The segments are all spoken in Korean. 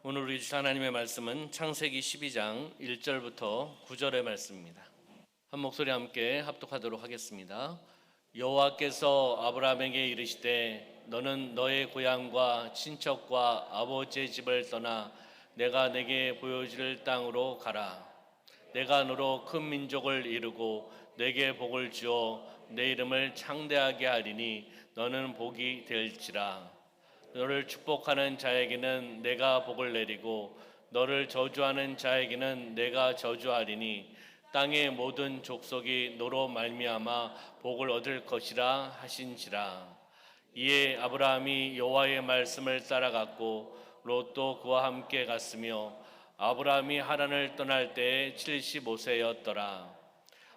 오늘 우리 주신 하나님의 말씀은 창세기 12장 1절부터 9절의 말씀입니다. 한 목소리 함께 합독하도록 하겠습니다. 여호와께서 아브라함에게 이르시되 너는 너의 고향과 친척과 아버지의 집을 떠나 내가 내게 보여줄 땅으로 가라. 내가 너로 큰 민족을 이루고 내게 복을 주어 내 이름을 창대하게 하리니 너는 복이 될지라. 너를 축복하는 자에게는 내가 복을 내리고 너를 저주하는 자에게는 내가 저주하리니 땅의 모든 족속이 너로 말미암아 복을 얻을 것이라 하신지라. 이에 아브라함이 여호와의 말씀을 따라갔고 롯도 그와 함께 갔으며 아브라함이 하란을 떠날 때에 75세였더라.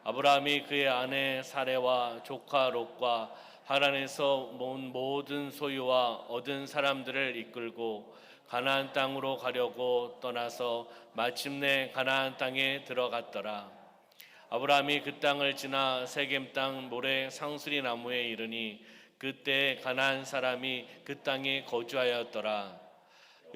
아브라함이 그의 아내 사레와 조카 롯과 하란에서 모은 모든 소유와 얻은 사람들을 이끌고 가나안 땅으로 가려고 떠나서 마침내 가나안 땅에 들어갔더라. 아브라함이 그 땅을 지나 세겜 땅 모래 상수리 나무에 이르니 그때 가나안 사람이 그 땅에 거주하였더라.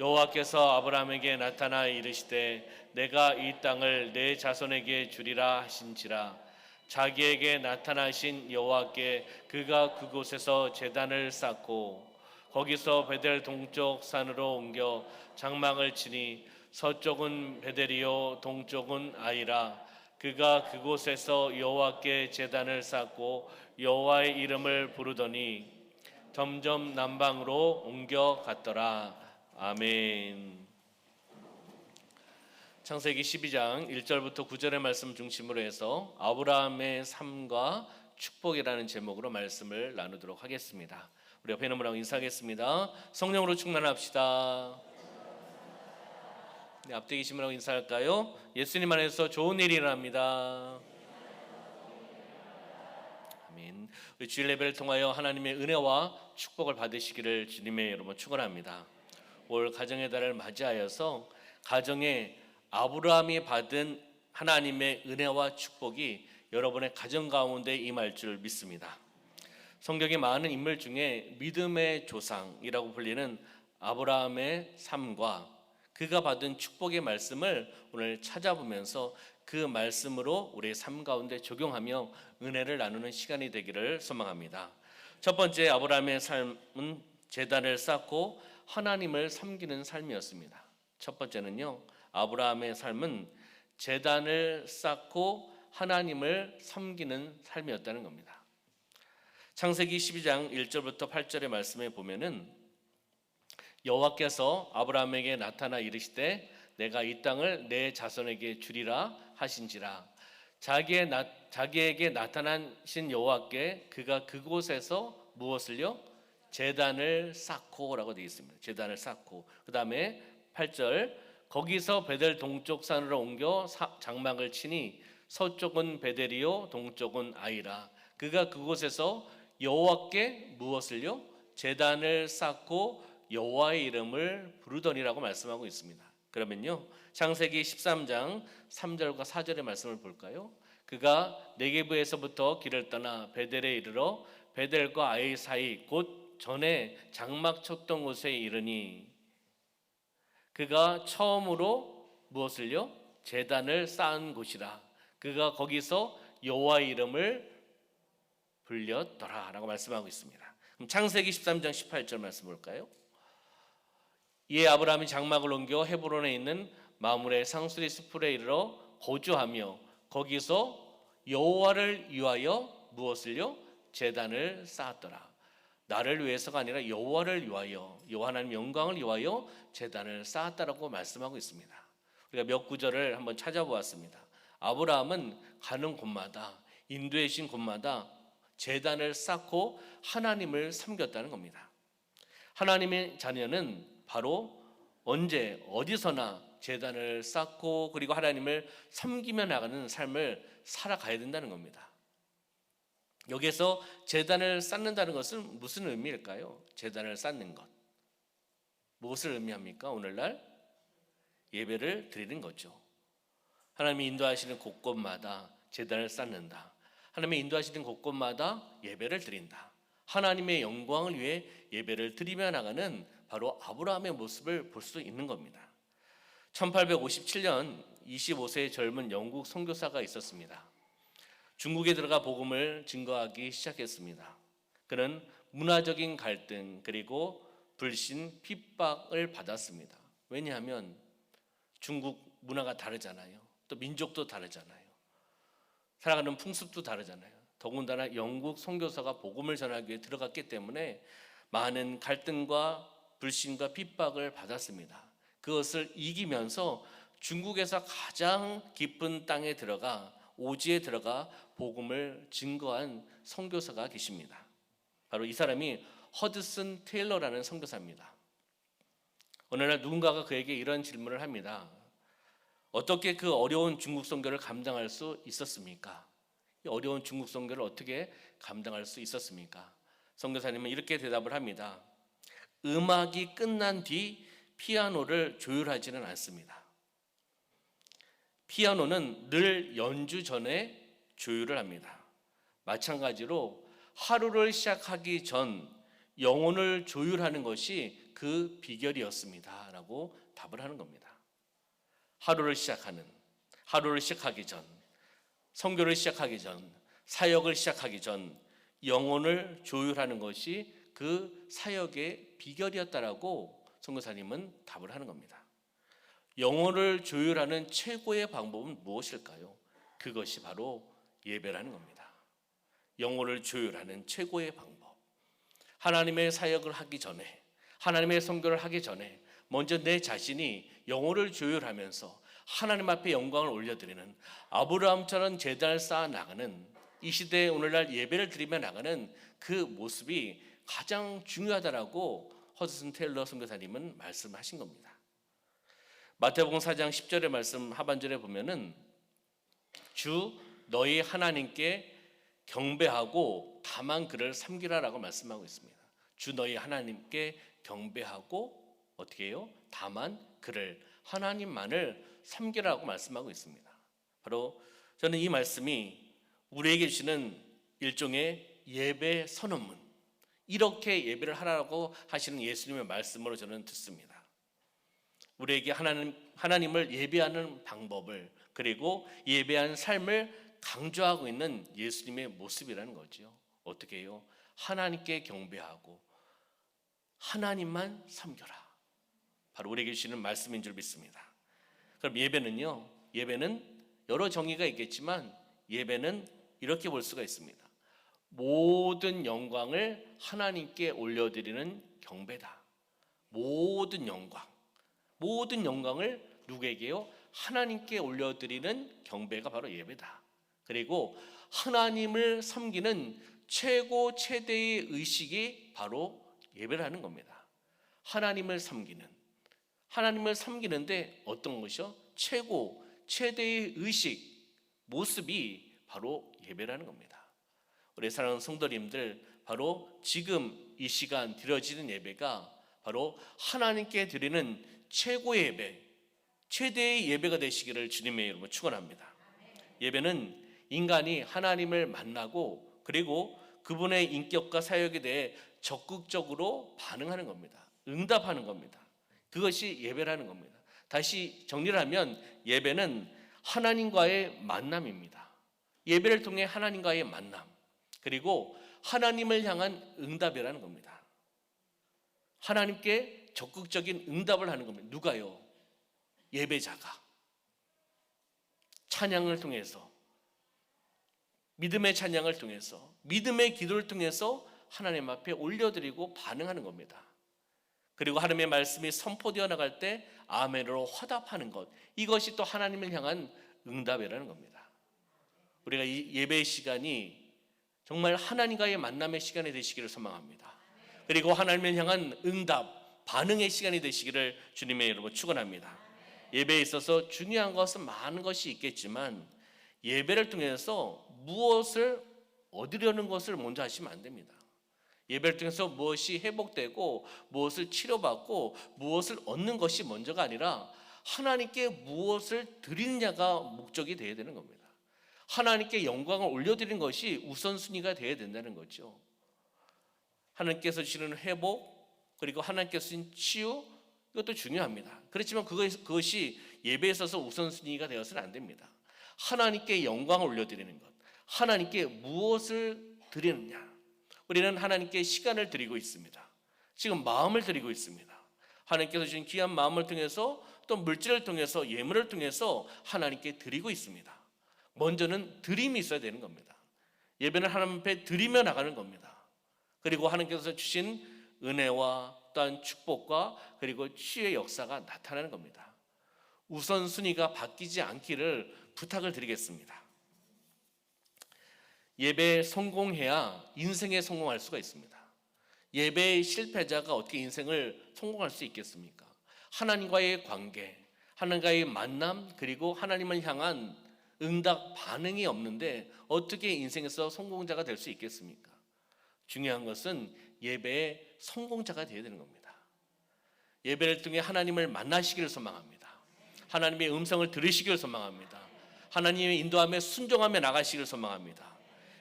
여호와께서 아브라함에게 나타나 이르시되 내가 이 땅을 내 자손에게 주리라 하신지라. 자기에게 나타나신 여호와께 그가 그곳에서 제단을 쌓고 거기서 베델 동쪽 산으로 옮겨 장막을 치니 서쪽은 베델이요 동쪽은 아이라. 그가 그곳에서 여호와께 제단을 쌓고 여호와의 이름을 부르더니 점점 남방으로 옮겨 갔더라. 아멘. 창세기 12장 1절부터 9절의 말씀 중심으로 해서 아브라함의 삶과 축복이라는 제목으로 말씀을 나누도록 하겠습니다. 우리 옆에 있는 분하고 인사하겠습니다. 성령으로 충만합시다. 네, 앞뒤 계신 분하고 인사할까요? 예수님 안에서 좋은 일이 일어납니다. 아멘. 우리 주일 예배를 통하여 하나님의 은혜와 축복을 받으시기를 주님의 이름으로 축원합니다. 올 가정의 달을 맞이하여서 가정에 아브라함이 받은 하나님의 은혜와 축복이 여러분의 가정 가운데 임할 줄 믿습니다. 성경의 많은 인물 중에 믿음의 조상이라고 불리는 아브라함의 삶과 그가 받은 축복의 말씀을 오늘 찾아보면서 그 말씀으로 우리의 삶 가운데 적용하며 은혜를 나누는 시간이 되기를 소망합니다. 첫 번째, 아브라함의 삶은 제단을 쌓고 하나님을 섬기는 삶이었습니다. 첫 번째는요, 아브라함의 삶은 제단을 쌓고 하나님을 섬기는 삶이었다는 겁니다. 창세기 12장 1절부터 8절의 말씀에 보면은 여호와께서 아브라함에게 나타나 이르시되 내가 이 땅을 내 자손에게 주리라 하신지라. 자기에게 나타나신 여호와께 그가 그곳에서 무엇을요? 제단을 쌓고 라고 되어 있습니다. 제단을 쌓고. 그 다음에 8절 거기서 베델 동쪽 산으로 옮겨 장막을 치니 서쪽은 베델이요 동쪽은 아이라. 그가 그곳에서 여호와께 무엇을요? 제단을 쌓고 여호와의 이름을 부르더니라고 말씀하고 있습니다. 그러면요, 창세기 13장 3절과 4절의 말씀을 볼까요? 그가 네게브에서부터 길을 떠나 베델에 이르러 베델과 아이 사이 곧 전에 장막 쳤던 곳에 이르니 그가 처음으로 무엇을요? 제단을 쌓은 곳이라. 그가 거기서 여호와의 이름을 불렸더라 라고 말씀하고 있습니다. 그럼 창세기 13장 18절 말씀 볼까요? 이에 아브라함이 장막을 옮겨 헤브론에 있는 마므레 상수리 숲에 이르러 거주하며 거기서 여호와를 위하여 무엇을요? 제단을 쌓았더라. 나를 위해서가 아니라 여호와를 위하여, 여호와 하나님 영광을 위하여 제단을 쌓았다라고 말씀하고 있습니다. 우리가 몇 구절을 한번 찾아보았습니다. 아브라함은 가는 곳마다, 인도에 신 곳마다 제단을 쌓고 하나님을 섬겼다는 겁니다. 하나님의 자녀는 바로 언제 어디서나 제단을 쌓고 그리고 하나님을 섬기며 나가는 삶을 살아가야 된다는 겁니다. 여기서 제단을 쌓는다는 것은 무슨 의미일까요? 제단을 쌓는 것. 무엇을 의미합니까? 오늘날 예배를 드리는 거죠. 하나님이 인도하시는 곳곳마다 제단을 쌓는다. 하나님이 인도하시는 곳곳마다 예배를 드린다. 하나님의 영광을 위해 예배를 드리며 나가는 바로 아브라함의 모습을 볼 수 있는 겁니다. 1857년 25세의 젊은 영국 선교사가 있었습니다. 중국에 들어가 복음을 증거하기 시작했습니다. 그는 문화적인 갈등 그리고 불신, 핍박을 받았습니다. 왜냐하면 중국 문화가 다르잖아요. 또 민족도 다르잖아요. 살아가는 풍습도 다르잖아요. 더군다나 영국 선교사가 복음을 전하기 위해 들어갔기 때문에 많은 갈등과 불신과 핍박을 받았습니다. 그것을 이기면서 중국에서 가장 깊은 땅에 들어가 오지에 들어가 복음을 증거한 선교사가 계십니다. 바로 이 사람이 허드슨 테일러라는 선교사입니다. 어느 날 누군가가 그에게 이런 질문을 합니다. 어떻게 그 어려운 중국 선교를 감당할 수 있었습니까? 이 어려운 중국 선교를 어떻게 감당할 수 있었습니까? 선교사님은 이렇게 대답을 합니다. 음악이 끝난 뒤 피아노를 조율하지는 않습니다. 피아노는 늘 연주 전에 조율을 합니다. 마찬가지로 하루를 시작하기 전 영혼을 조율하는 것이 그 비결이었습니다. 라고 답을 하는 겁니다. 하루를 시작하기 전, 선교를 시작하기 전, 사역을 시작하기 전 영혼을 조율하는 것이 그 사역의 비결이었다라고 선교사님은 답을 하는 겁니다. 영혼을 조율하는 최고의 방법은 무엇일까요? 그것이 바로 예배라는 겁니다. 영혼을 조율하는 최고의 방법. 하나님의 사역을 하기 전에, 하나님의 선교를 하기 전에 먼저 내 자신이 영혼을 조율하면서 하나님 앞에 영광을 올려드리는 아브라함처럼 제단을 쌓아 나가는 이 시대에 오늘날 예배를 드리며 나가는 그 모습이 가장 중요하다라고 허드슨 테일러 선교사님은 말씀하신 겁니다. 마태복음 4장 10절의 말씀 하반절에 보면은 주 너희 하나님께 경배하고 다만 그를 섬기라라고 말씀하고 있습니다. 주 너희 하나님께 경배하고 어떻게 해요? 다만 그를 하나님만을 섬기라고 말씀하고 있습니다. 바로 저는 이 말씀이 우리에게 주시는 일종의 예배 선언문, 이렇게 예배를 하라고 하시는 예수님의 말씀으로 저는 듣습니다. 우리에게 하나님을 예배하는 방법을 그리고 예배하는 삶을 강조하고 있는 예수님의 모습이라는 거죠. 어떻게 해요? 하나님께 경배하고 하나님만 섬겨라. 바로 우리에게 주시는 말씀인 줄 믿습니다. 그럼 예배는 여러 정의가 있겠지만 예배는 이렇게 볼 수가 있습니다. 모든 영광을 하나님께 올려드리는 경배다. 모든 영광을 누구에게요? 하나님께 올려드리는 경배가 바로 예배다. 그리고 하나님을 섬기는 최대의 의식이 바로 예배라는 겁니다. 하나님을 섬기는데 어떤 것이요? 최대의 의식, 모습이 바로 예배라는 겁니다. 우리 사랑하는 성도님들, 바로 지금 이 시간 드려지는 예배가 바로 하나님께 드리는 최고의 예배, 최대의 예배가 되시기를 주님의 이름으로 축원합니다. 예배는 인간이 하나님을 만나고 그리고 그분의 인격과 사역에 대해 적극적으로 반응하는 겁니다. 응답하는 겁니다. 그것이 예배라는 겁니다. 다시 정리를 하면 예배는 하나님과의 만남입니다. 예배를 통해 하나님과의 만남, 그리고 하나님을 향한 응답이라는 겁니다. 하나님께 적극적인 응답을 하는 겁니다. 누가요? 예배자가 찬양을 통해서, 믿음의 찬양을 통해서, 믿음의 기도를 통해서 하나님 앞에 올려드리고 반응하는 겁니다. 그리고 하나님의 말씀이 선포되어 나갈 때 아멘으로 화답하는 것, 이것이 또 하나님을 향한 응답이라는 겁니다. 우리가 이 예배의 시간이 정말 하나님과의 만남의 시간이 되시기를 소망합니다. 그리고 하나님을 향한 응답, 반응의 시간이 되시기를 주님의 이름으로 축원합니다. 예배에 있어서 중요한 것은 많은 것이 있겠지만 예배를 통해서 무엇을 얻으려는 것을 먼저 하시면 안 됩니다. 예배를 통해서 무엇이 회복되고 무엇을 치료받고 무엇을 얻는 것이 먼저가 아니라 하나님께 무엇을 드리느냐가 목적이 되어야 되는 겁니다. 하나님께 영광을 올려드리는 것이 우선순위가 되어야 된다는 거죠. 하나님께서 주시는 회복, 그리고 하나님께서 주신 치유, 이것도 중요합니다. 그렇지만 그것이 예배에 있어서 우선순위가 되어서는 안 됩니다. 하나님께 영광을 올려드리는 것, 하나님께 무엇을 드리느냐. 우리는 하나님께 시간을 드리고 있습니다. 지금 마음을 드리고 있습니다. 하나님께서 주신 귀한 마음을 통해서 또 물질을 통해서 예물을 통해서 하나님께 드리고 있습니다. 먼저는 드림이 있어야 되는 겁니다. 예배는 하나님 앞에 드리며 나가는 겁니다. 그리고 하나님께서 주신 은혜와 또한 축복과 그리고 치유의 역사가 나타나는 겁니다. 우선순위가 바뀌지 않기를 부탁을 드리겠습니다. 예배에 성공해야 인생에 성공할 수가 있습니다. 예배의 실패자가 어떻게 인생을 성공할 수 있겠습니까? 하나님과의 관계, 하나님과의 만남, 그리고 하나님을 향한 응답 반응이 없는데 어떻게 인생에서 성공자가 될 수 있겠습니까? 중요한 것은 예배의 성공자가 되어야 되는 겁니다. 예배를 통해 하나님을 만나시기를 소망합니다. 하나님의 음성을 들으시기를 소망합니다. 하나님의 인도함에 순종하며 나가시기를 소망합니다.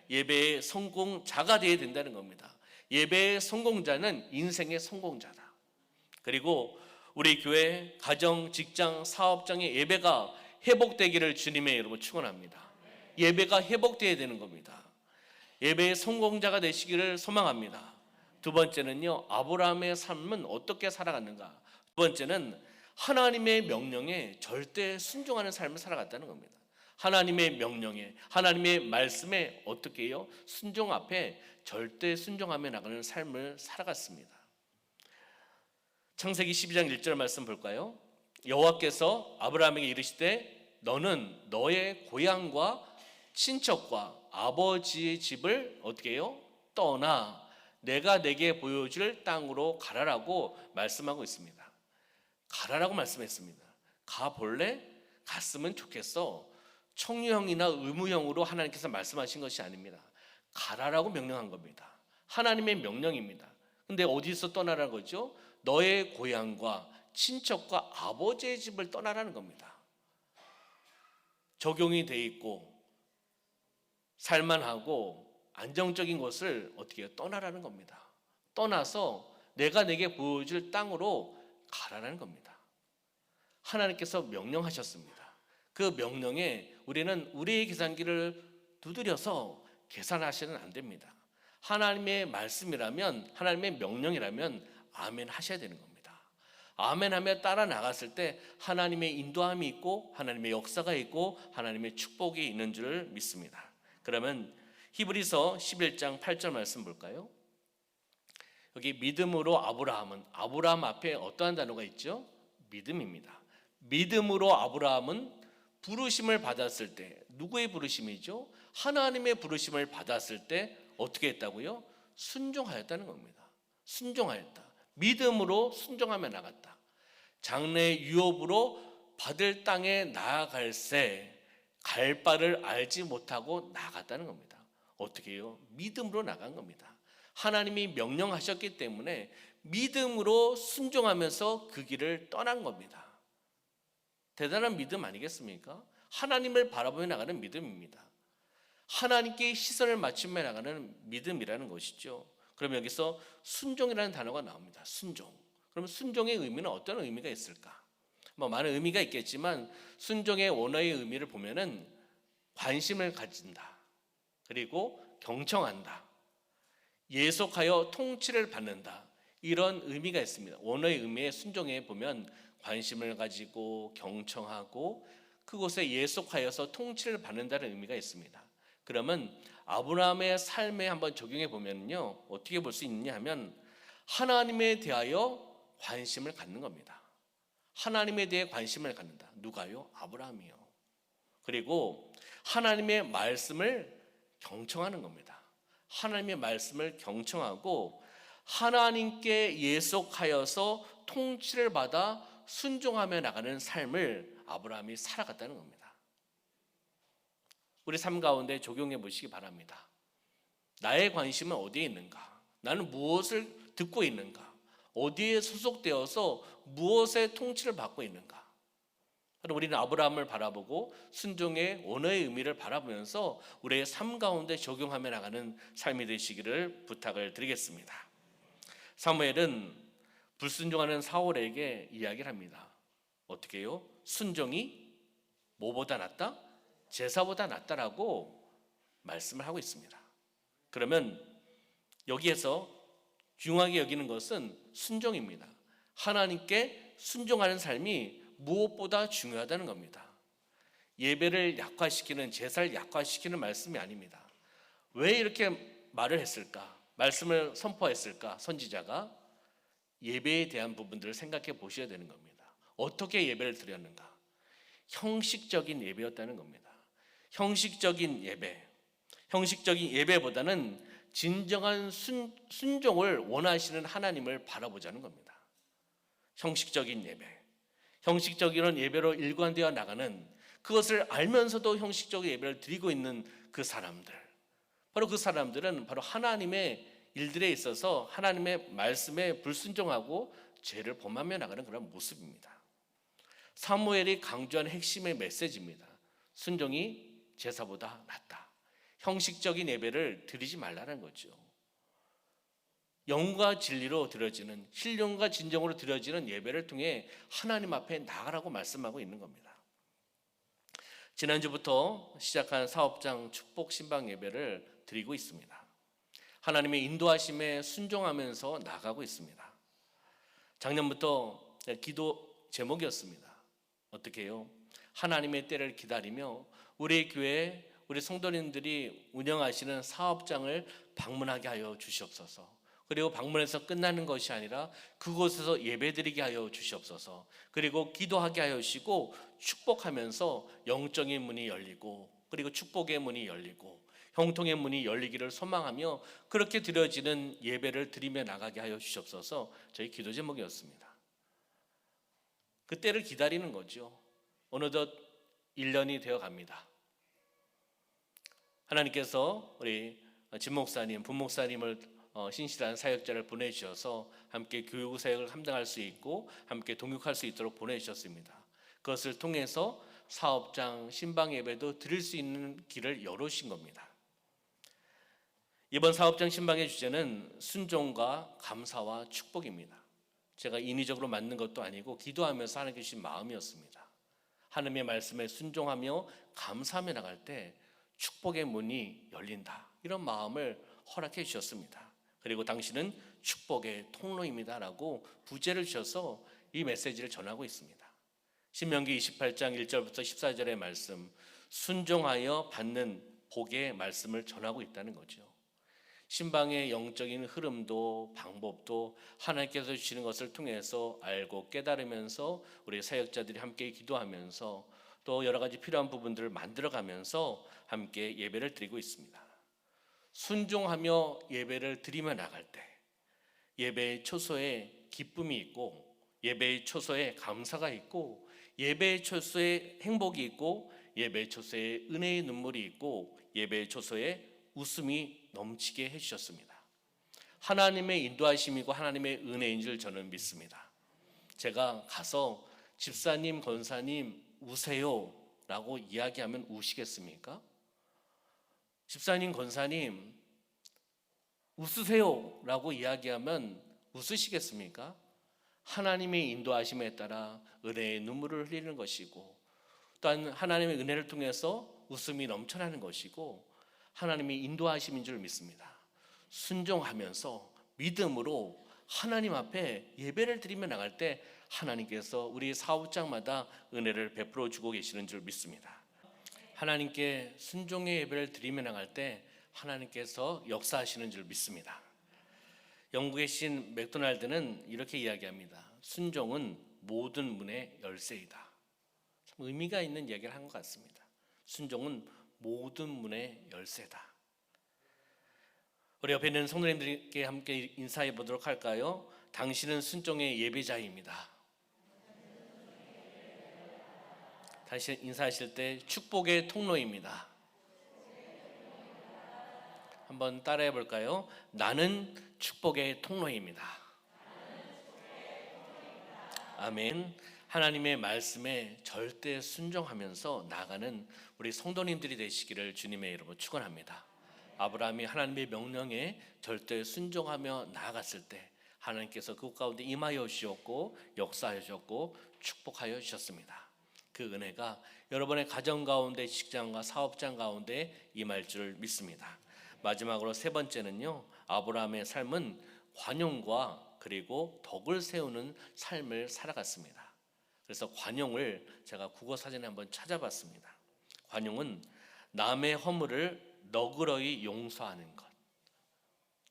예배의 성공자가 되어야 된다는 겁니다. 예배의 성공자는 인생의 성공자다. 그리고 우리 교회 가정, 직장, 사업장의 예배가 회복되기를 주님의 이름으로 축원합니다. 예배가 회복되어야 되는 겁니다. 예배의 성공자가 되시기를 소망합니다. 두 번째는요, 아브라함의 삶은 어떻게 살아갔는가? 두 번째는 하나님의 명령에 절대 순종하는 삶을 살아갔다는 겁니다. 하나님의 명령에, 하나님의 말씀에 어떻게 해요? 순종 앞에 절대 순종하며 나가는 삶을 살아갔습니다. 창세기 12장 1절 말씀 볼까요? 여호와께서 아브라함에게 이르시되 너는 너의 고향과 친척과 아버지의 집을 어떻게 해요? 떠나 내가 내게 보여줄 땅으로 가라라고 말씀하고 있습니다. 가라라고 말씀했습니다. 가볼래? 갔으면 좋겠어. 청유형이나 의무형으로 하나님께서 말씀하신 것이 아닙니다. 가라라고 명령한 겁니다. 하나님의 명령입니다. 근데 어디서 떠나라는 거죠? 너의 고향과 친척과 아버지의 집을 떠나라는 겁니다. 적용이 돼 있고 살만하고 안정적인 것을 어떻게 해요? 떠나라는 겁니다. 떠나서 내가 내게 보여줄 땅으로 가라는 겁니다. 하나님께서 명령하셨습니다. 그 명령에 우리는 우리의 계산기를 두드려서 계산하시면 안 됩니다. 하나님의 말씀이라면, 하나님의 명령이라면 아멘 하셔야 되는 겁니다. 아멘 하며 따라 나갔을 때 하나님의 인도함이 있고 하나님의 역사가 있고 하나님의 축복이 있는 줄 믿습니다. 그러면 히브리서 11장 8절 말씀 볼까요? 여기 믿음으로 아브라함 앞에 어떠한 단어가 있죠? 믿음입니다. 믿음으로 아브라함은 부르심을 받았을 때, 누구의 부르심이죠? 하나님의 부르심을 받았을 때 어떻게 했다고요? 순종하였다는 겁니다. 순종하였다. 믿음으로 순종하며 나갔다. 장래 유업으로 받을 땅에 나아갈새 갈 바를 알지 못하고 나갔다는 겁니다. 어떻게 해요? 믿음으로 나간 겁니다. 하나님이 명령하셨기 때문에 믿음으로 순종하면서 그 길을 떠난 겁니다. 대단한 믿음 아니겠습니까? 하나님을 바라보며 나가는 믿음입니다. 하나님께 시선을 맞추며 나가는 믿음이라는 것이죠. 그럼 여기서 순종이라는 단어가 나옵니다. 순종. 그럼 순종의 의미는 어떤 의미가 있을까? 많은 의미가 있겠지만 순종의 원어의 의미를 보면은 관심을 가진다. 그리고 경청한다. 예속하여 통치를 받는다. 이런 의미가 있습니다. 원어의 의미의 순종에 보면 관심을 가지고 경청하고 그곳에 예속하여서 통치를 받는다는 의미가 있습니다. 그러면 아브라함의 삶에 한번 적용해 보면요, 어떻게 볼 수 있느냐 하면 하나님에 대하여 관심을 갖는 겁니다. 하나님에 대해 관심을 갖는다. 누가요? 아브라함이요. 그리고 하나님의 말씀을 경청하는 겁니다. 하나님의 말씀을 경청하고 하나님께 예속하여서 통치를 받아 순종하며 나가는 삶을 아브라함이 살아갔다는 겁니다. 우리 삶 가운데 적용해 보시기 바랍니다. 나의 관심은 어디에 있는가? 나는 무엇을 듣고 있는가? 어디에 소속되어서 무엇의 통치를 받고 있는가? 우리는 아브라함을 바라보고 순종의 원어의 의미를 바라보면서 우리의 삶 가운데 적용하며 나가는 삶이 되시기를 부탁을 드리겠습니다. 사무엘은 불순종하는 사울에게 이야기를 합니다. 어떻게 해요? 순종이 뭐보다 낫다? 제사보다 낫다라고 말씀을 하고 있습니다. 그러면 여기에서 중요하게 여기는 것은 순종입니다. 하나님께 순종하는 삶이 무엇보다 중요하다는 겁니다. 예배를 약화시키는, 제사를 약화시키는 말씀이 아닙니다. 왜 이렇게 말을 했을까? 말씀을 선포했을까? 선지자가 예배에 대한 부분들을 생각해 보셔야 되는 겁니다. 어떻게 예배를 드렸는가? 형식적인 예배였다는 겁니다. 형식적인 예배. 형식적인 예배보다는 진정한 순종을 원하시는 하나님을 바라보자는 겁니다. 형식적인 예배. 형식적인 예배로 일관되어 나가는, 그것을 알면서도 형식적인 예배를 드리고 있는 그 사람들, 바로 그 사람들은 바로 하나님의 일들에 있어서 하나님의 말씀에 불순종하고 죄를 범하며 나가는 그런 모습입니다. 사무엘이 강조한 핵심의 메시지입니다. 순종이 제사보다 낫다. 형식적인 예배를 드리지 말라는 거죠. 영과 진리로 드려지는, 신령과 진정으로 드려지는 예배를 통해 하나님 앞에 나가라고 말씀하고 있는 겁니다. 지난주부터 시작한 사업장 축복 신방 예배를 드리고 있습니다. 하나님의 인도하심에 순종하면서 나가고 있습니다. 작년부터 기도 제목이었습니다. 어떻게 해요? 하나님의 때를 기다리며 우리 교회, 우리 성도님들이 운영하시는 사업장을 방문하게 하여 주시옵소서. 그리고 방문해서 끝나는 것이 아니라 그곳에서 예배드리게 하여 주시옵소서. 그리고 기도하게 하여 주시고 축복하면서 영적인 문이 열리고, 그리고 축복의 문이 열리고 형통의 문이 열리기를 소망하며 그렇게 드려지는 예배를 드리며 나가게 하여 주시옵소서. 저희 기도 제목이었습니다. 그때를 기다리는 거죠. 어느덧 1년이 되어 갑니다. 하나님께서 우리 진 목사님, 분 목사님을 신실한 사역자를 보내주셔서 함께 교육 사역을 감당할 수 있고 함께 동역할 수 있도록 보내주셨습니다. 그것을 통해서 사업장 신방 예배도 드릴 수 있는 길을 열어주신 겁니다. 이번 사업장 신방의 주제는 순종과 감사와 축복입니다. 제가 인위적으로 만든 것도 아니고 기도하면서 하나님께 주신 마음이었습니다. 하나님의 말씀에 순종하며 감사하며 나갈 때 축복의 문이 열린다, 이런 마음을 허락해 주셨습니다. 그리고 당신은 축복의 통로입니다 라고 부제를 주셔서 이 메시지를 전하고 있습니다. 신명기 28장 1절부터 14절의 말씀, 순종하여 받는 복의 말씀을 전하고 있다는 거죠. 신방의 영적인 흐름도 방법도 하나님께서 주시는 것을 통해서 알고 깨달으면서 우리 사역자들이 함께 기도하면서 또 여러 가지 필요한 부분들을 만들어가면서 함께 예배를 드리고 있습니다. 순종하며 예배를 드리며 나갈 때 예배의 초소에 기쁨이 있고, 예배의 초소에 감사가 있고, 예배의 초소에 행복이 있고, 예배의 초소에 은혜의 눈물이 있고, 예배의 초소에 웃음이 넘치게 해주셨습니다. 하나님의 인도하심이고 하나님의 은혜인 줄 저는 믿습니다. 제가 가서 집사님, 권사님 우세요 라고 이야기하면 우시겠습니까? 집사님, 권사님 웃으세요 라고 이야기하면 웃으시겠습니까? 하나님의 인도하심에 따라 은혜의 눈물을 흘리는 것이고, 또한 하나님의 은혜를 통해서 웃음이 넘쳐나는 것이고 하나님의 인도하심인 줄 믿습니다. 순종하면서 믿음으로 하나님 앞에 예배를 드리며 나갈 때 하나님께서 우리 사업장마다 은혜를 베풀어 주고 계시는 줄 믿습니다. 하나님께 순종의 예배를 드리며 나갈 때 하나님께서 역사하시는 줄 믿습니다. 영국의 신 맥도날드는 이렇게 이야기합니다. 순종은 모든 문의 열쇠이다. 참 의미가 있는 이야기를 한 것 같습니다. 순종은 모든 문의 열쇠다. 우리 옆에 있는 성도님들께 함께 인사해 보도록 할까요? 당신은 순종의 예배자입니다. 다시 인사하실 때 축복의 통로입니다. 한번 따라해 볼까요? 나는 축복의 통로입니다. 아멘. 하나님의 말씀에 절대 순종하면서 나가는 우리 성도님들이 되시기를 주님의 이름으로 축원합니다. 아브라함이 하나님의 명령에 절대 순종하며 나아갔을 때 하나님께서 그곳 가운데 임하여 주셨고 역사하여 주셨고 축복하여 주셨습니다. 그 은혜가 여러분의 가정 가운데, 직장과 사업장 가운데 임할 줄 믿습니다. 마지막으로 세 번째는요, 아브라함의 삶은 관용과 그리고 덕을 세우는 삶을 살아갔습니다. 그래서 관용을 제가 국어 사전에 한번 찾아봤습니다. 관용은 남의 허물을 너그러이 용서하는 것.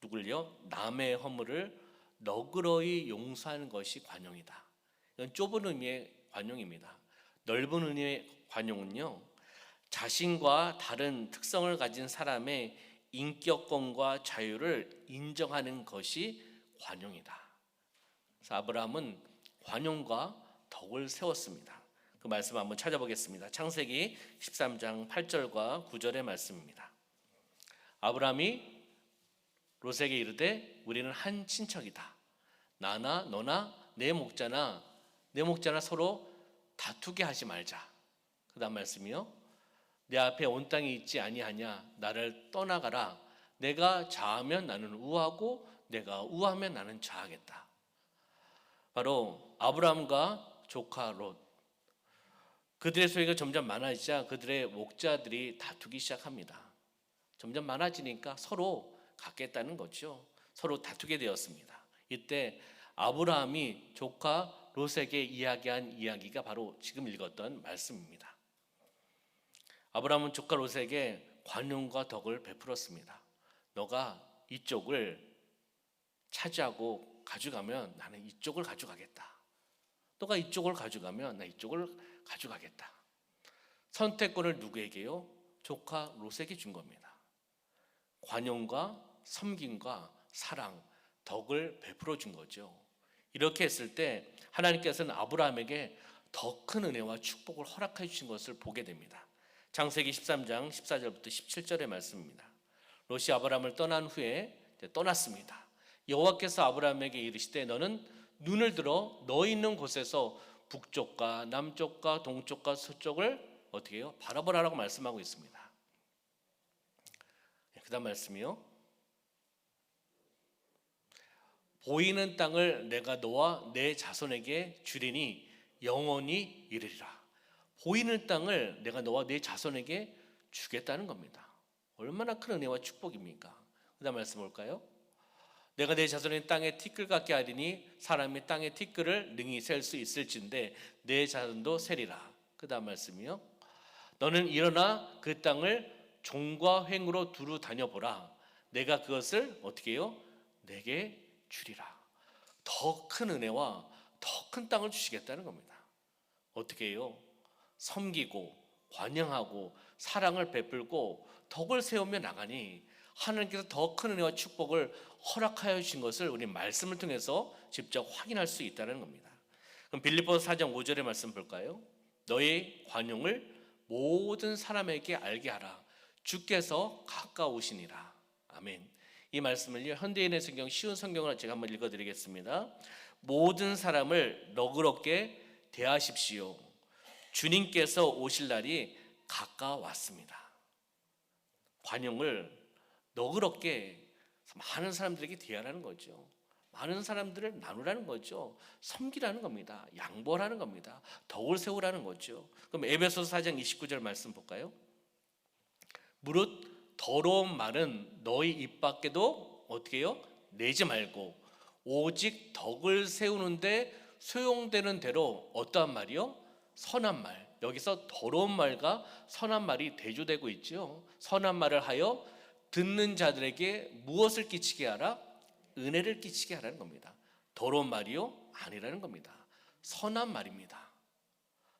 누굴요? 남의 허물을 너그러이 용서하는 것이 관용이다. 이건 좁은 의미의 관용입니다. 넓은 의미의 관용은요, 자신과 다른 특성을 가진 사람의 인격권과 자유를 인정하는 것이 관용이다. 그래서 아브라함은 관용과 덕을 세웠습니다. 그 말씀 한번 찾아보겠습니다. 창세기 13장 8절과 9절의 말씀입니다. 아브라함이 롯에게 이르되 우리는 한 친척이다. 나나 너나 내 목자나 서로 다투게 하지 말자. 그 다음 말씀이요, 내 앞에 온 땅이 있지 아니하냐. 나를 떠나가라. 내가 좌하면 나는 우하고 내가 우하면 나는 좌하겠다. 바로 아브라함과 조카 롯, 그들의 소유가 점점 많아지자 그들의 목자들이 다투기 시작합니다. 점점 많아지니까 서로 갖겠다는 거죠. 서로 다투게 되었습니다. 이때 아브라함이 조카 롯에게 이야기한 이야기가 바로 지금 읽었던 말씀입니다. 아브라함은 조카 롯에게 관용과 덕을 베풀었습니다. 너가 이쪽을 차지하고 가져가면 나는 이쪽을 가져가겠다. 너가 이쪽을 가져가면 나 이쪽을 가져가겠다. 선택권을 누구에게요? 조카 롯에게 준 겁니다. 관용과 섬김과 사랑, 덕을 베풀어 준 거죠. 이렇게 했을 때 하나님께서는 아브라함에게 더 큰 은혜와 축복을 허락해 주신 것을 보게 됩니다. 창세기 13장 14절부터 17절의 말씀입니다. 롯이 아브라함을 떠난 후에 떠났습니다. 여호와께서 아브라함에게 이르시되 너는 눈을 들어 너 있는 곳에서 북쪽과 남쪽과 동쪽과 서쪽을 어떻게 해요? 바라보라라고 말씀하고 있습니다. 그 다음 말씀이요, 보이는 땅을 내가 너와 내 자손에게 주리니 영원히 이르리라. 보이는 땅을 내가 너와 내 자손에게 주겠다는 겁니다. 얼마나 큰 은혜와 축복입니까? 그 다음 말씀 볼까요? 내가 내 자손의 땅에 티끌 같게 하리니 사람이 땅의 티끌을 능히 셀 수 있을진데 내 자손도 세리라. 그 다음 말씀이요, 너는 일어나 그 땅을 종과 횡으로 두루 다녀보라. 내가 그것을 어떻게 해요? 내게 주리라. 더 큰 은혜와 더 큰 땅을 주시겠다는 겁니다. 어떻게 해요? 섬기고 관영하고 사랑을 베풀고 덕을 세우며 나가니 하나님께서 더 큰 은혜와 축복을 허락하여 주신 것을 우리 말씀을 통해서 직접 확인할 수 있다는 겁니다. 그럼 빌립보서 4장 5절의 말씀 볼까요? 너의 관용을 모든 사람에게 알게 하라. 주께서 가까우시니라. 아멘. 이 말씀을요, 현대인의 성경 쉬운 성경으로 제가 한번 읽어드리겠습니다. 모든 사람을 너그럽게 대하십시오. 주님께서 오실 날이 가까웠습니다. 관용을 너그럽게 많은 사람들에게 대하라는 거죠. 많은 사람들을 나누라는 거죠. 섬기라는 겁니다. 양보하라는 겁니다. 덕을 세우라는 거죠. 그럼 에베소서 4장 29절 말씀 볼까요? 무릇 더러운 말은 너희 입 밖에도 어떻게 해요? 내지 말고 오직 덕을 세우는데 소용되는 대로 어떠한 말이요? 선한 말. 여기서 더러운 말과 선한 말이 대조되고 있죠. 선한 말을 하여 듣는 자들에게 무엇을 끼치게 하라? 은혜를 끼치게 하라는 겁니다. 더러운 말이요? 아니라는 겁니다. 선한 말입니다.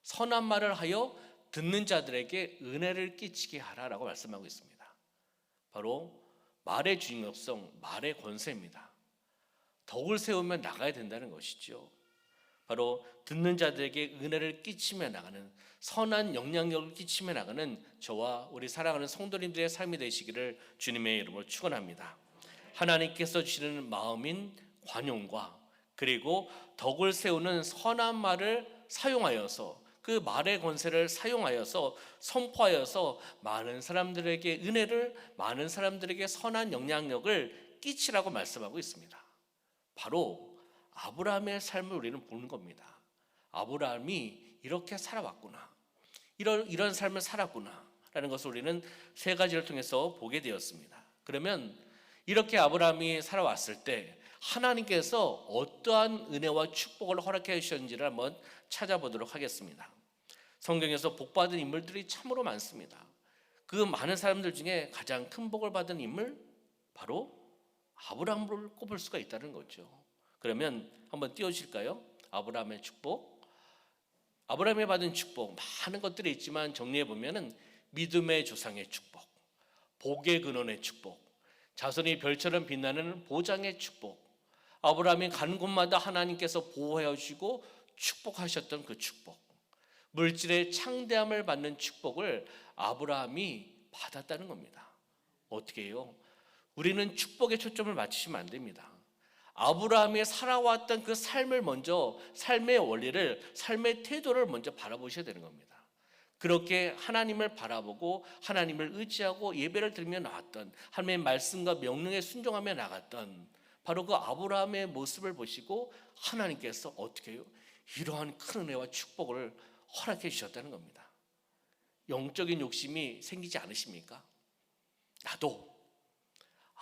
선한 말을 하여 듣는 자들에게 은혜를 끼치게 하라라고 말씀하고 있습니다. 바로 말의 중요성, 말의 권세입니다. 덕을 세우며 나가야 된다는 것이죠. 바로 듣는 자들에게 은혜를 끼치며 나가는, 선한 영향력을 끼치며 나가는 저와 우리 사랑하는 성도님들의 삶이 되시기를 주님의 이름으로 축원합니다. 하나님께서 주시는 마음인 관용과 그리고 덕을 세우는 선한 말을 사용하여서, 그 말의 권세를 사용하여서 선포하여서 많은 사람들에게 은혜를, 많은 사람들에게 선한 영향력을 끼치라고 말씀하고 있습니다. 바로 아브라함의 삶을 우리는 보는 겁니다. 아브라함이 이렇게 살아왔구나, 이런 삶을 살았구나 라는 것을 우리는 세 가지를 통해서 보게 되었습니다. 그러면 이렇게 아브라함이 살아왔을 때 하나님께서 어떠한 은혜와 축복을 허락해 주셨는지를 한번 찾아보도록 하겠습니다. 성경에서 복받은 인물들이 참으로 많습니다. 그 많은 사람들 중에 가장 큰 복을 받은 인물, 바로 아브라함을 꼽을 수가 있다는 거죠. 그러면 한번 띄워주실까요? 아브라함의 축복. 아브라함이 받은 축복 많은 것들이 있지만 정리해 보면은 믿음의 조상의 축복, 복의 근원의 축복, 자손이 별처럼 빛나는 보장의 축복, 아브라함이 가는 곳마다 하나님께서 보호해 주시고 축복하셨던 그 축복, 물질의 창대함을 받는 축복을 아브라함이 받았다는 겁니다. 어떻게 해요? 우리는 축복에 초점을 맞추시면 안 됩니다. 아브라함이 살아왔던 그 삶을 먼저, 삶의 원리를, 삶의 태도를 먼저 바라보셔야 되는 겁니다. 그렇게 하나님을 바라보고 하나님을 의지하고 예배를 드리며 나왔던, 하나님의 말씀과 명령에 순종하며 나갔던 바로 그 아브라함의 모습을 보시고 하나님께서 어떻게 해요? 이러한 큰 은혜와 축복을 허락해 주셨다는 겁니다. 영적인 욕심이 생기지 않으십니까? 나도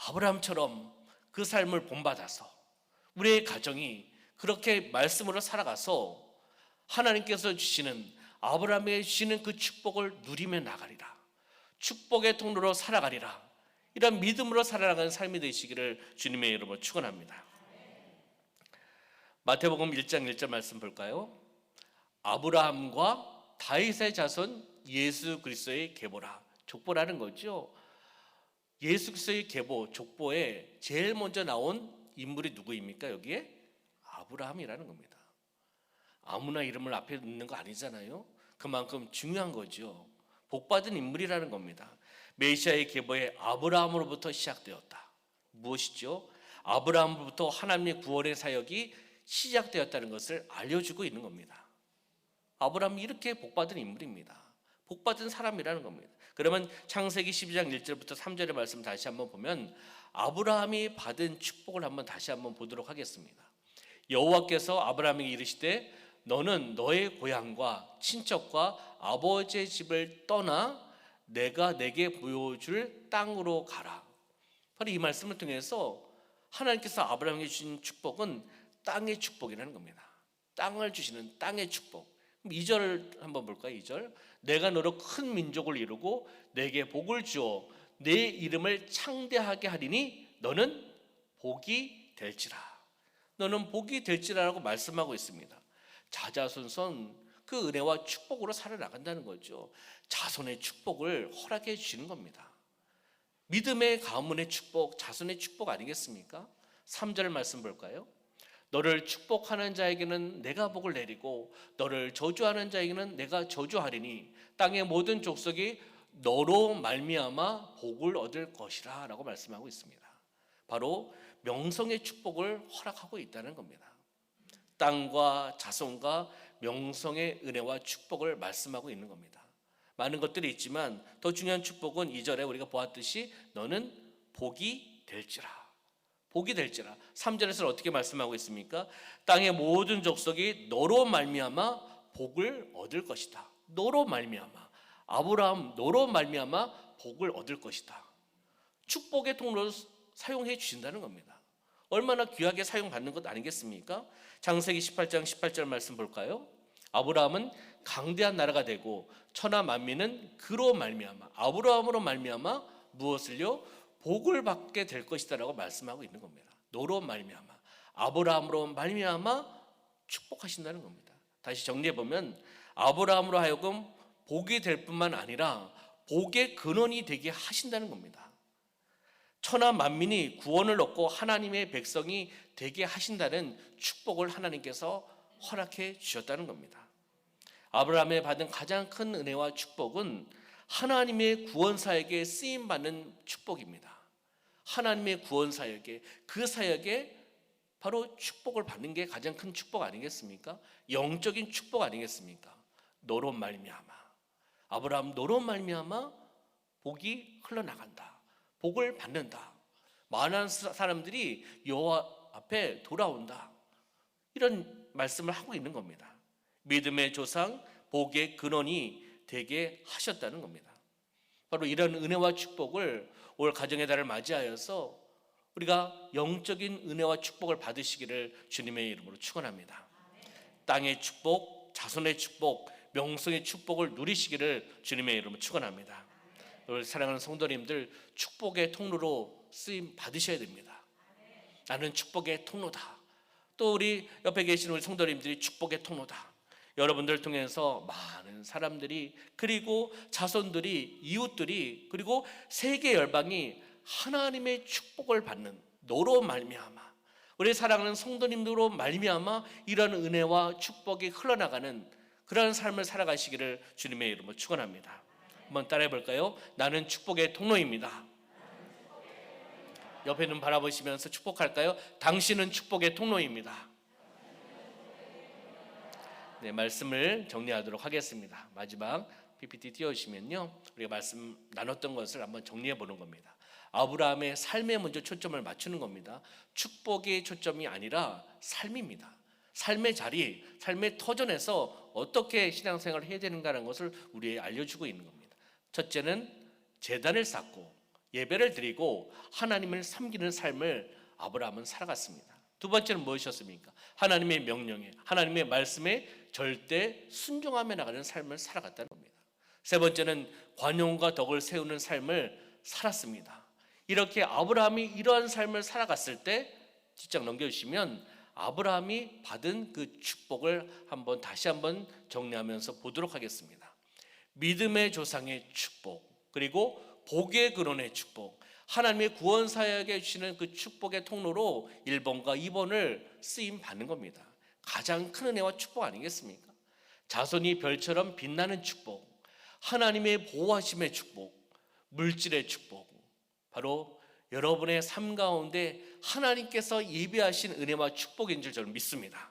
아브라함처럼 그 삶을 본받아서 우리의 가정이 그렇게 말씀으로 살아가서 하나님께서 주시는, 아브라함에게 주시는 그 축복을 누리며 나가리라, 축복의 통로로 살아가리라, 이런 믿음으로 살아가는 삶이 되시기를 주님의 이름으로 축원합니다. 마태복음 1장 1절 말씀 볼까요? 아브라함과 다윗의 자손 예수 그리스도의 계보라. 족보라는 거죠. 예수 그리스도의 계보, 족보에 제일 먼저 나온 인물이 누구입니까? 여기에 아브라함이라는 겁니다. 아무나 이름을 앞에 넣는 거 아니잖아요. 그만큼 중요한 거죠. 복받은 인물이라는 겁니다. 메시아의 계보에 아브라함으로부터 시작되었다. 무엇이죠? 아브라함으로부터 하나님의 구원의 사역이 시작되었다는 것을 알려주고 있는 겁니다. 아브라함이 이렇게 복받은 인물입니다. 복받은 사람이라는 겁니다. 그러면 창세기 12장 1절부터 3절의 말씀 다시 한번 보면 아브라함이 받은 축복을 한번 다시 한번 보도록 하겠습니다. 여호와께서 아브라함에게 이르시되 너는 너의 고향과 친척과 아버지의 집을 떠나 내가 내게 보여줄 땅으로 가라. 바로 이 말씀을 통해서 하나님께서 아브라함에게 주신 축복은 땅의 축복이라는 겁니다. 땅을 주시는 땅의 축복. 2절 한번 볼까요? 2절. 내가 너로 큰 민족을 이루고 내게 복을 주어 내 이름을 창대하게 하리니 너는 복이 될지라. 너는 복이 될지라라고 말씀하고 있습니다. 자자손손 그 은혜와 축복으로 살아나간다는 거죠. 자손의 축복을 허락해 주시는 겁니다. 믿음의 가문의 축복, 자손의 축복 아니겠습니까? 3절 말씀 볼까요? 너를 축복하는 자에게는 내가 복을 내리고 너를 저주하는 자에게는 내가 저주하리니 땅의 모든 족속이 너로 말미암아 복을 얻을 것이라 라고 말씀하고 있습니다. 바로 명성의 축복을 허락하고 있다는 겁니다. 땅과 자손과 명성의 은혜와 축복을 말씀하고 있는 겁니다. 많은 것들이 있지만 더 중요한 축복은 2절에 우리가 보았듯이 너는 복이 될지라. 복이 될지라. 3절에서는 어떻게 말씀하고 있습니까? 땅의 모든 족속이 너로 말미암아 복을 얻을 것이다. 너로 말미암아, 아브라함 너로 말미암아 복을 얻을 것이다. 축복의 통로로 사용해 주신다는 겁니다. 얼마나 귀하게 사용받는 것 아니겠습니까? 창세기 18장 18절 말씀 볼까요? 아브라함은 강대한 나라가 되고 천하 만민은 그로 말미암아, 아브라함으로 말미암아 무엇을요? 복을 받게 될 것이다라고 말씀하고 있는 겁니다. 너로 말미암아, 아브라함으로 말미암아 축복하신다는 겁니다. 다시 정리해 보면 아브라함으로 하여금 복이 될 뿐만 아니라 복의 근원이 되게 하신다는 겁니다. 천하 만민이 구원을 얻고 하나님의 백성이 되게 하신다는 축복을 하나님께서 허락해 주셨다는 겁니다. 아브라함이 받은 가장 큰 은혜와 축복은 하나님의 구원사역에 쓰임받는 축복입니다. 하나님의 구원사역에, 그 사역에 바로 축복을 받는 게 가장 큰 축복 아니겠습니까? 영적인 축복 아니겠습니까? 너로 말미암아, 아브라함 너로 말미암아 복이 흘러나간다, 복을 받는다. 많은 사람들이 여호와 앞에 돌아온다. 이런 말씀을 하고 있는 겁니다. 믿음의 조상, 복의 근원이 되게 하셨다는 겁니다. 바로 이런 은혜와 축복을 올 가정의 달을 맞이하여서 우리가 영적인 은혜와 축복을 받으시기를 주님의 이름으로 축원합니다. 땅의 축복, 자손의 축복, 명성의 축복을 누리시기를 주님의 이름으로 축원합니다. 우리 사랑하는 성도님들, 축복의 통로로 쓰임 받으셔야 됩니다. 나는 축복의 통로다. 또 우리 옆에 계신 우리 성도님들이 축복의 통로다. 여러분들 통해서 많은 사람들이, 그리고 자손들이, 이웃들이, 그리고 세계 열방이 하나님의 축복을 받는 너로 말미암아, 우리 사랑하는 성도님들로 말미암아 이런 은혜와 축복이 흘러나가는 그러한 삶을 살아가시기를 주님의 이름으로 축원합니다. 한번 따라해 볼까요? 나는 축복의 통로입니다. 옆에 눈 바라보시면서 축복할까요? 당신은 축복의 통로입니다. 네, 말씀을 정리하도록 하겠습니다. 마지막 PPT 띄워주시면요, 우리가 말씀 나눴던 것을 한번 정리해 보는 겁니다. 아브라함의 삶에 먼저 초점을 맞추는 겁니다. 축복의 초점이 아니라 삶입니다. 삶의 자리, 삶의 터전에서 어떻게 신앙생활을 해야 되는가라는 것을 우리에게 알려주고 있는 겁니다. 첫째는 제단을 쌓고 예배를 드리고 하나님을 섬기는 삶을 아브라함은 살아갔습니다. 두 번째는 무엇이었습니까? 하나님의 명령에, 하나님의 말씀에 절대 순종하며 나가는 삶을 살아갔다는 겁니다. 세 번째는 관용과 덕을 세우는 삶을 살았습니다. 이렇게 아브라함이 이러한 삶을 살아갔을 때 뒷장 넘겨주시면 아브라함이 받은 그 축복을 다시 한번 정리하면서 보도록 하겠습니다. 믿음의 조상의 축복, 그리고 복의 근원의 축복, 하나님의 구원 사역에 주시는 그 축복의 통로로 1번과 2번을 쓰임 받는 겁니다. 가장 큰 은혜와 축복 아니겠습니까? 자손이 별처럼 빛나는 축복, 하나님의 보호하심의 축복, 물질의 축복, 바로 여러분의 삶 가운데 하나님께서 예비하신 은혜와 축복인 줄 저는 믿습니다.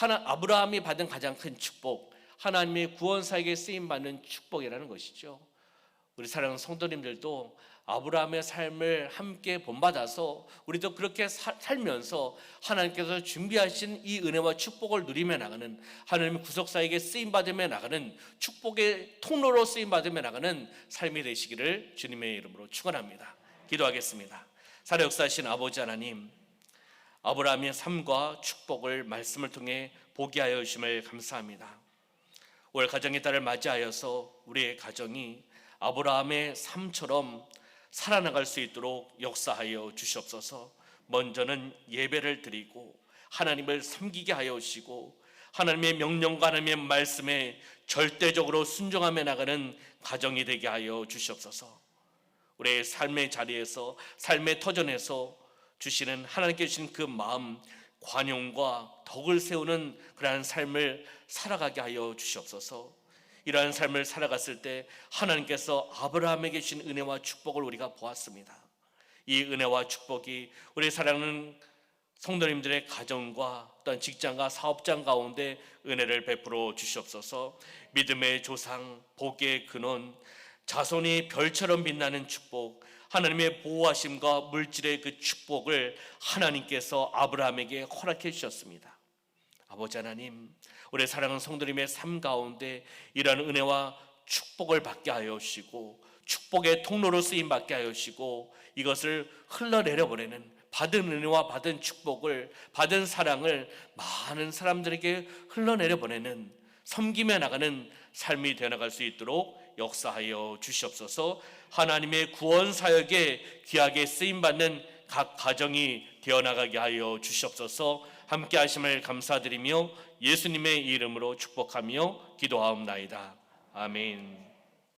아브라함이 받은 가장 큰 축복, 하나님의 구원 사역에 쓰임 받는 축복이라는 것이죠. 우리 사랑하는 성도님들도 아브라함의 삶을 함께 본받아서 우리도 그렇게 살면서 하나님께서 준비하신 이 은혜와 축복을 누리며 나가는, 하나님의 구속사에게 쓰임받으며 나가는 축복의 통로로 쓰임받으며 나가는 삶이 되시기를 주님의 이름으로 축원합니다. 기도하겠습니다. 살아 역사하신 아버지 하나님, 아브라함의 삶과 축복을 말씀을 통해 보게 하여 주심을 감사합니다. 올 가정의 달을 맞이하여서 우리의 가정이 아브라함의 삶처럼 살아나갈 수 있도록 역사하여 주시옵소서. 먼저는 예배를 드리고 하나님을 섬기게 하여 주시고 하나님의 명령과 하나님의 말씀에 절대적으로 순종하며 나가는 가정이 되게 하여 주시옵소서. 우리의 삶의 자리에서, 삶의 터전에서 주시는 하나님께 주신 그 마음, 관용과 덕을 세우는 그러한 삶을 살아가게 하여 주시옵소서. 이러한 삶을 살아갔을 때 하나님께서 아브라함에게 주신 은혜와 축복을 우리가 보았습니다. 이 은혜와 축복이 우리 사랑하는 성도님들의 가정과 또한 직장과 사업장 가운데 은혜를 베풀어 주시옵소서. 믿음의 조상, 복의 근원, 자손이 별처럼 빛나는 축복, 하나님의 보호하심과 물질의 그 축복을 하나님께서 아브라함에게 허락해 주셨습니다. 아버지 하나님, 우리 사랑하는 성도님의 삶 가운데 이러한 은혜와 축복을 받게 하여 주시고 축복의 통로로 쓰임 받게 하여 주시고 이것을 흘러내려 보내는, 받은 은혜와 받은 축복을, 받은 사랑을 많은 사람들에게 흘러내려 보내는, 섬기며 나가는 삶이 되어나갈 수 있도록 역사하여 주시옵소서. 하나님의 구원 사역에 귀하게 쓰임받는 각 가정이 되어나가게 하여 주시옵소서. 함께 하심을 감사드리며 예수님의 이름으로 축복하며 기도하옵나이다. 아멘.